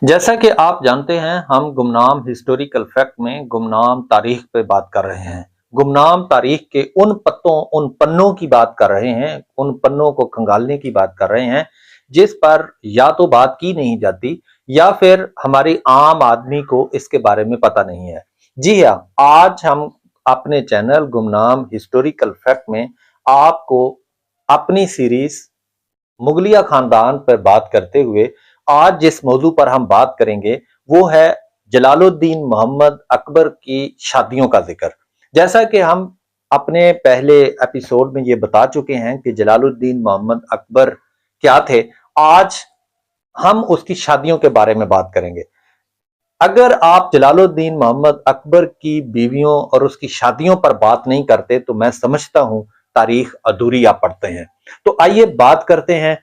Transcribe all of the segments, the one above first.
जैसा कि आप जानते हैं, हम गुमनाम हिस्टोरिकल फैक्ट में गुमनाम तारीख पे बात कर रहे हैं। गुमनाम तारीख के उन पन्नों की बात कर रहे हैं, उन पन्नों को खंगालने की बात कर रहे हैं, जिस पर या तो बात की नहीं जाती या फिर हमारी आम आदमी को इसके बारे में पता नहीं है। जी हाँ, आज हम अपने चैनल गुमनाम हिस्टोरिकल फैक्ट में आपको अपनी सीरीज मुगलिया खानदान पर बात करते हुए आज जिस मौजू पर हम बात करेंगे वो है जलालुद्दीन मोहम्मद अकबर की शादियों का जिक्र। जैसा कि हम अपने पहले एपिसोड में ये बता चुके हैं कि जलालुद्दीन मोहम्मद अकबर क्या थे, आज हम उसकी शादियों के बारे में बात करेंगे। अगर आप जलालुद्दीन मोहम्मद अकबर की बीवियों और उसकी शादियों पर बात नहीं करते तो मैं समझता हूं तारीख अधूरी आप पढ़ते हैं। तो आइए बात करते हैं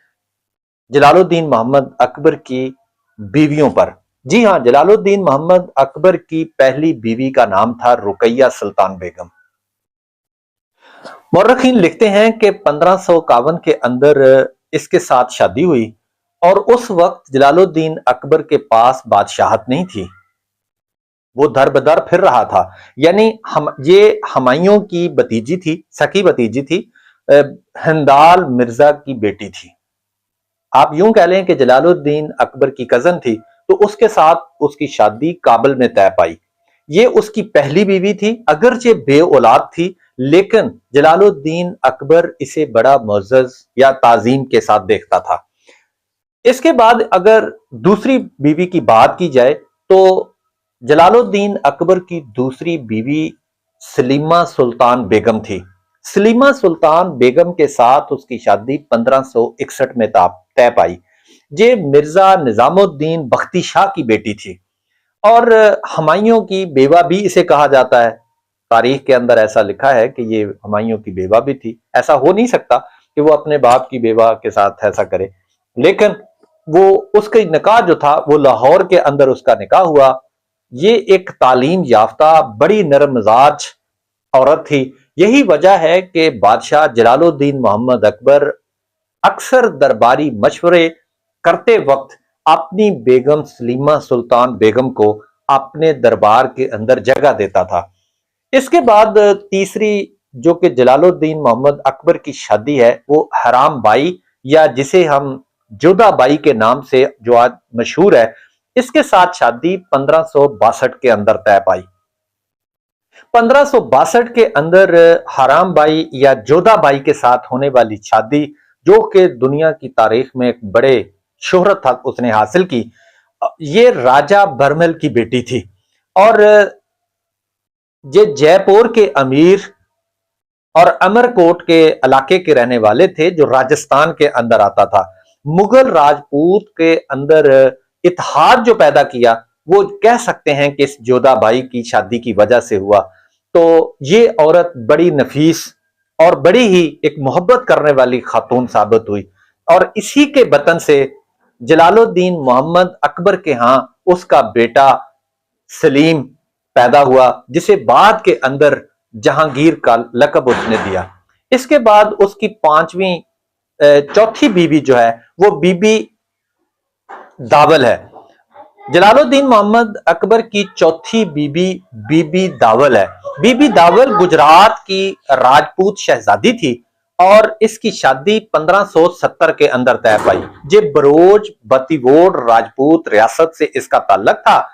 जलालुद्दीन मोहम्मद अकबर की बीवियों पर। जी हां, जलालुद्दीन मोहम्मद अकबर की पहली बीवी का नाम था रुकैया सुल्तान बेगम। मौरखीन लिखते हैं कि 1551 के अंदर इसके साथ शादी हुई और उस वक्त जलालुद्दीन अकबर के पास बादशाहत नहीं थी, वो दर बदर फिर रहा था। यानी ये हमायूं की भतीजी थी, सकी भतीजी थी, हिंदाल मिर्जा की बेटी थी। आप यूं कह लें कि जलालुद्दीन अकबर की कजन थी, तो उसके साथ उसकी शादी काबुल में तय पाई। ये उसकी पहली बीवी थी, अगरचे बे औलाद थी, लेकिन जलालुद्दीन अकबर इसे बड़ा मुअज़्ज़ज़ या ताजीम के साथ देखता था। इसके बाद अगर दूसरी बीवी की बात की जाए तो जलालुद्दीन अकबर की दूसरी बीवी सलीमा सुल्तान बेगम थी। सलीमा सुल्तान बेगम के साथ उसकी शादी 1561 में तय पाई। ये मिर्जा निजामुद्दीन बख्ती शाह की बेटी थी और हुमायूं की बेवा भी इसे कहा जाता है। तारीख के अंदर ऐसा लिखा है कि ये हुमायूं की बेवा भी थी। ऐसा हो नहीं सकता कि वो अपने बाप की बेवा के साथ ऐसा करे, लेकिन वो उसका निकाह जो था वो लाहौर के अंदर उसका निकाह हुआ। ये एक तालीम याफ्ता बड़ी नरम मिजाज औरत थी। यही वजह है कि बादशाह जलालुद्दीन मोहम्मद अकबर अक्सर दरबारी मशवरे करते वक्त अपनी बेगम सलीमा सुल्तान बेगम को अपने दरबार के अंदर जगह देता था। इसके बाद तीसरी जो कि जलालुद्दीन मोहम्मद अकबर की शादी है वो हराम बाई या जिसे हम जोधा बाई के नाम से जो आज मशहूर है, इसके साथ शादी 1562 के अंदर तय पाई। 1562 के अंदर हराम बाई या जोधा बाई के साथ होने वाली शादी, जो कि दुनिया की तारीख में एक बड़े शोहरत था उसने हासिल की, ये राजा बरमल की बेटी थी और ये जयपुर के अमीर और अमरकोट के इलाके के रहने वाले थे जो राजस्थान के अंदर आता था। मुगल राजपूत के अंदर इत्तेहाद जो पैदा किया वो कह सकते हैं कि इस जोधा बाई की शादी की वजह से हुआ। तो ये औरत बड़ी नफीस और बड़ी ही एक मोहब्बत करने वाली खातून साबित हुई और इसी के बतन से जलालुद्दीन मोहम्मद अकबर के यहाँ उसका बेटा सलीम पैदा हुआ, जिसे बाद के अंदर जहांगीर का लकब उसने दिया। इसके बाद उसकी चौथी बीवी जो है वो बीबी दावल है। जलालुद्दीन मोहम्मद अकबर की चौथी बीबी बीबी दावल है। बीबी दावल गुजरात की राजपूत शहजादी थी और इसकी शादी 1570 के अंदर तय पाई। ये बरोज बतीवोड़ राजपूत रियासत से इसका ताल्लुक था।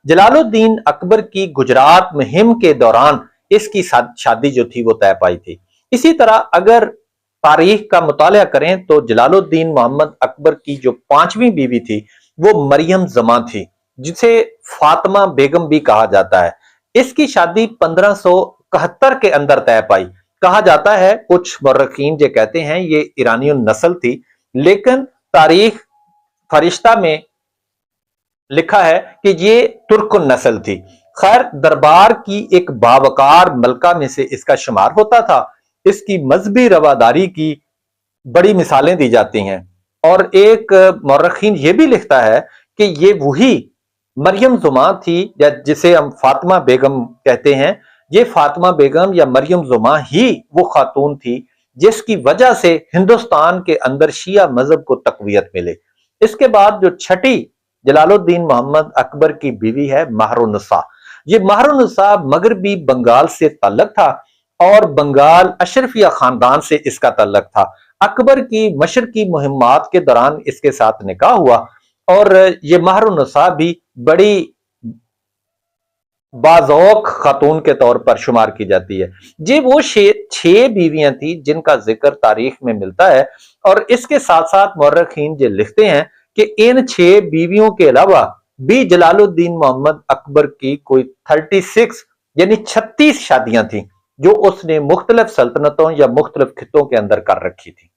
जलालुद्दीन अकबर की गुजरात मुहिम के दौरान इसकी शादी जो थी वो तय पाई थी। इसी तरह अगर तारीख का मुताला करें तो जलालुद्दीन मोहम्मद अकबर की जो पांचवी बीवी थी वो मरियम जमा थी, जिसे फातिमा बेगम भी कहा जाता है। इसकी शादी 1571 के अंदर तय पाई। कहा जाता है, कुछ मुर्रखीन जो कहते हैं ये ईरानी नस्ल थी, लेकिन तारीख फरिश्ता में लिखा है कि ये तुर्क नस्ल थी। खैर, दरबार की एक बावकार मलका में से इसका शुमार होता था। इसकी मजहबी रवादारी की बड़ी मिसालें दी जाती हैं और एक मौरखीन ये भी लिखता है कि ये वही मरियम जुमा थी या जिसे हम फातिमा बेगम कहते हैं। ये फातिमा बेगम या मरियम जुमा ही वो खातून थी जिसकी वजह से हिंदुस्तान के अंदर शिया मजहब को तकवीयत मिले। इसके बाद जो छठी जलालुद्दीन मोहम्मद अकबर की बीवी है महरुन्निसा। ये महरुन्निसा मगरबी बंगाल से ताल्लुक था और बंगाल अशरफिया खानदान से इसका ताल्लुक था। अकबर की मशरकी मुहिम्मात के दौरान इसके साथ निकाह हुआ और ये महरुन्निसा भी बड़ी बाज़ौक खातून के तौर पर शुमार की जाती है। ये वो छह बीवियां थी जिनका जिक्र तारीख में मिलता है और इसके साथ साथ मौरखीन ये लिखते हैं कि इन छह बीवियों के अलावा भी जलालुद्दीन मोहम्मद अकबर की कोई 36 यानी 36 शादियां थी जो उसने मुख्तलिफ सल्तनतों या मुख्तलिफ खित्तों के अंदर कर रखी थी।